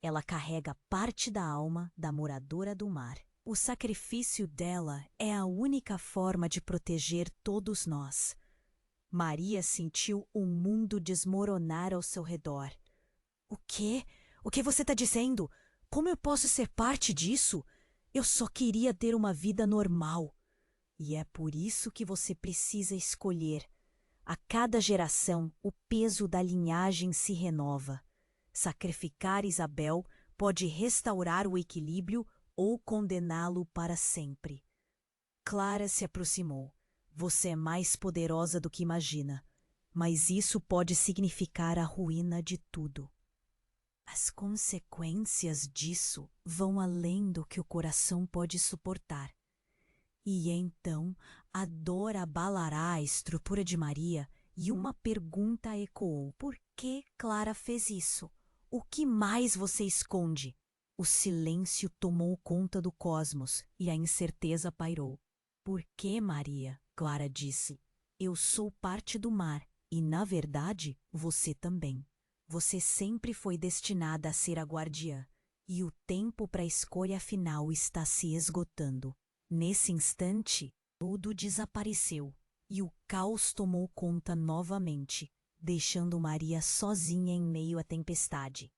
Ela carrega parte da alma da moradora do mar. O sacrifício dela é a única forma de proteger todos nós. Maria sentiu o mundo desmoronar ao seu redor. O quê? O que você está dizendo? Como eu posso ser parte disso? Eu só queria ter uma vida normal. E é por isso que você precisa escolher. A cada geração, o peso da linhagem se renova. Sacrificar Isabel pode restaurar o equilíbrio ou condená-lo para sempre. Clara se aproximou. Você é mais poderosa do que imagina, mas isso pode significar a ruína de tudo. As consequências disso vão além do que o coração pode suportar. E então a dor abalará a estrutura de Maria e uma pergunta ecoou. Por que Clara fez isso? O que mais você esconde? O silêncio tomou conta do cosmos e a incerteza pairou. Por que, Maria? Clara disse. Eu sou parte do mar e, na verdade, você também. Você sempre foi destinada a ser a guardiã e o tempo para a escolha final está se esgotando. Nesse instante, tudo desapareceu e o caos tomou conta novamente, deixando Maria sozinha em meio à tempestade.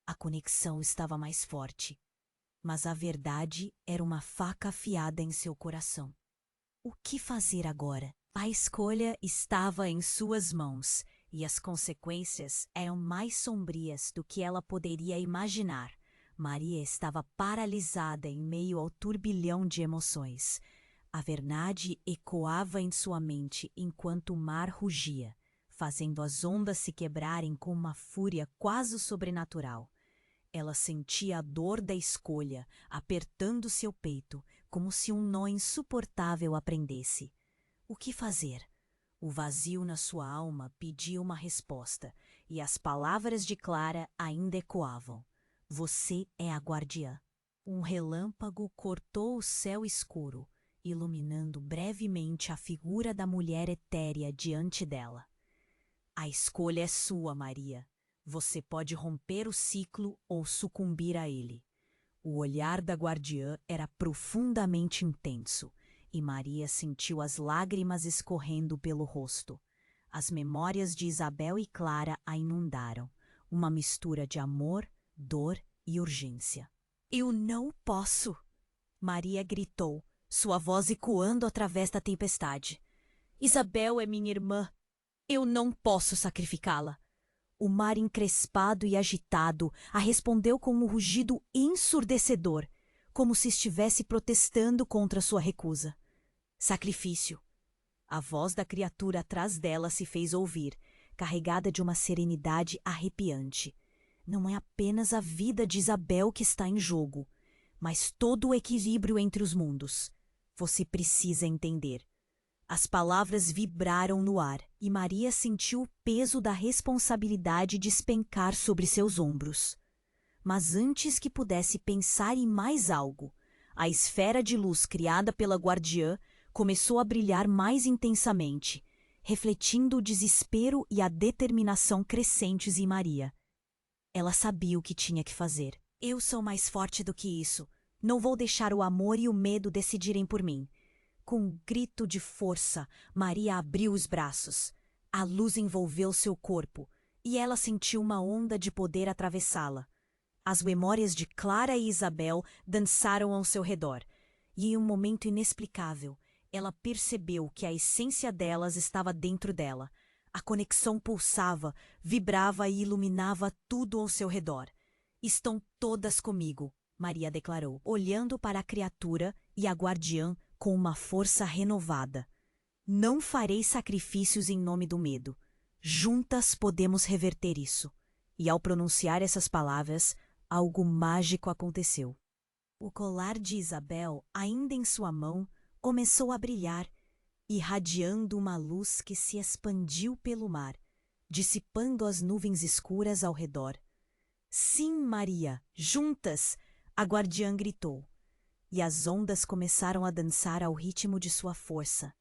A conexão estava mais forte, mas a verdade era uma faca afiada em seu coração. O que fazer agora? A escolha estava em suas mãos e as consequências eram mais sombrias do que ela poderia imaginar. Maria estava paralisada em meio ao turbilhão de emoções. A verdade ecoava em sua mente enquanto o mar rugia, fazendo as ondas se quebrarem com uma fúria quase sobrenatural. Ela sentia a dor da escolha apertando seu peito, como se um nó insuportável a prendesse. O que fazer? O vazio na sua alma pedia uma resposta, e as palavras de Clara ainda ecoavam. Você é a guardiã. Um relâmpago cortou o céu escuro, iluminando brevemente a figura da mulher etérea diante dela. A escolha é sua, Maria. Você pode romper o ciclo ou sucumbir a ele. O olhar da guardiã era profundamente intenso, e Maria sentiu as lágrimas escorrendo pelo rosto. As memórias de Isabel e Clara a inundaram, uma mistura de amor, dor e urgência. Eu não posso! Maria gritou, sua voz ecoando através da tempestade. Isabel é minha irmã. Eu não posso sacrificá-la. O mar encrespado e agitado a respondeu com um rugido ensurdecedor, como se estivesse protestando contra sua recusa. Sacrifício. A voz da criatura atrás dela se fez ouvir, carregada de uma serenidade arrepiante. Não é apenas a vida de Isabel que está em jogo, mas todo o equilíbrio entre os mundos. Você precisa entender. As palavras vibraram no ar e Maria sentiu o peso da responsabilidade despencar sobre seus ombros. Mas antes que pudesse pensar em mais algo, a esfera de luz criada pela guardiã começou a brilhar mais intensamente, refletindo o desespero e a determinação crescentes em Maria. Ela sabia o que tinha que fazer. Eu sou mais forte do que isso. Não vou deixar o amor e o medo decidirem por mim. Com um grito de força, Maria abriu os braços. A luz envolveu seu corpo e ela sentiu uma onda de poder atravessá-la. As memórias de Clara e Isabel dançaram ao seu redor, e em um momento inexplicável, ela percebeu que a essência delas estava dentro dela. A conexão pulsava, vibrava e iluminava tudo ao seu redor. Estão todas comigo, Maria declarou, olhando para a criatura e a guardiã com uma força renovada. Não farei sacrifícios em nome do medo. Juntas podemos reverter isso. E ao pronunciar essas palavras, algo mágico aconteceu. O colar de Isabel, ainda em sua mão, começou a brilhar, irradiando uma luz que se expandiu pelo mar, dissipando as nuvens escuras ao redor. Sim, Maria, juntas! A guardiã gritou, e as ondas começaram a dançar ao ritmo de sua força.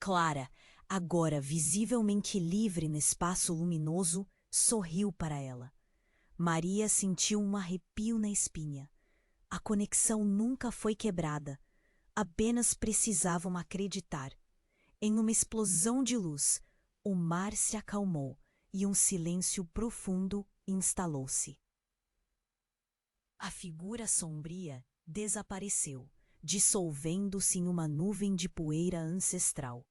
Clara, agora visivelmente livre no espaço luminoso, sorriu para ela. Maria sentiu um arrepio na espinha. A conexão nunca foi quebrada. Apenas precisavam acreditar. Em uma explosão de luz, o mar se acalmou e um silêncio profundo instalou-se. A figura sombria desapareceu, dissolvendo-se em uma nuvem de poeira ancestral.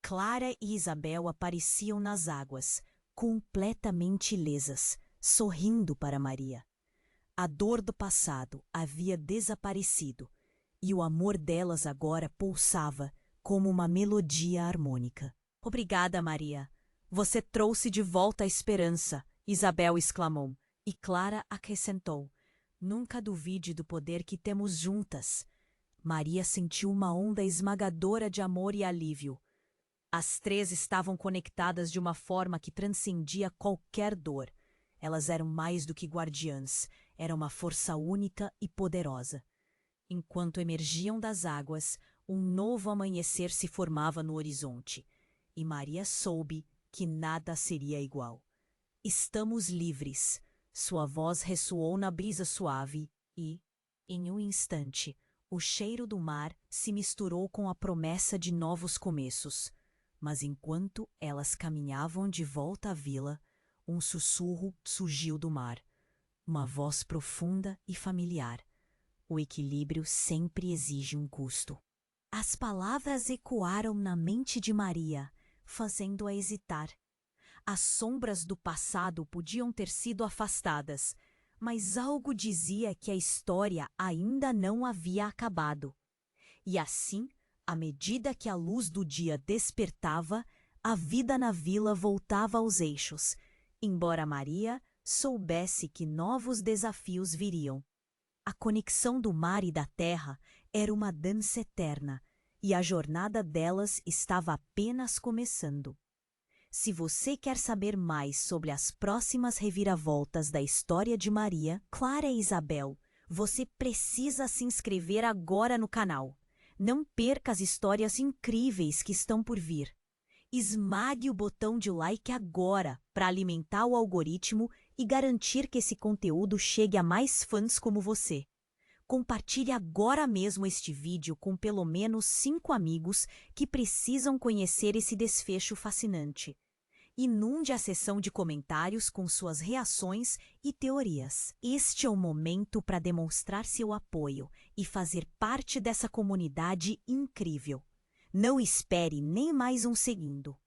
Clara e Isabel apareciam nas águas, completamente ilesas, sorrindo para Maria. A dor do passado havia desaparecido e o amor delas agora pulsava como uma melodia harmônica. Obrigada, Maria. Você trouxe de volta a esperança, Isabel exclamou, e Clara acrescentou. Nunca duvide do poder que temos juntas. Maria sentiu uma onda esmagadora de amor e alívio. As três estavam conectadas de uma forma que transcendia qualquer dor. Elas eram mais do que guardiãs, era uma força única e poderosa. Enquanto emergiam das águas, um novo amanhecer se formava no horizonte, e Maria soube que nada seria igual. Estamos livres. Sua voz ressoou na brisa suave e, em um instante, o cheiro do mar se misturou com a promessa de novos começos. Mas enquanto elas caminhavam de volta à vila, um sussurro surgiu do mar, uma voz profunda e familiar. O equilíbrio sempre exige um custo. As palavras ecoaram na mente de Maria, fazendo-a hesitar. As sombras do passado podiam ter sido afastadas, mas algo dizia que a história ainda não havia acabado. E assim, à medida que a luz do dia despertava, a vida na vila voltava aos eixos, embora Maria soubesse que novos desafios viriam. A conexão do mar e da terra era uma dança eterna, e a jornada delas estava apenas começando. Se você quer saber mais sobre as próximas reviravoltas da história de Maria, Clara e Isabel, você precisa se inscrever agora no canal. Não perca as histórias incríveis que estão por vir. Esmague o botão de like agora para alimentar o algoritmo e garantir que esse conteúdo chegue a mais fãs como você. Compartilhe agora mesmo este vídeo com pelo menos 5 amigos que precisam conhecer esse desfecho fascinante. Inunde a seção de comentários com suas reações e teorias. Este é o momento para demonstrar seu apoio e fazer parte dessa comunidade incrível. Não espere nem mais um segundo.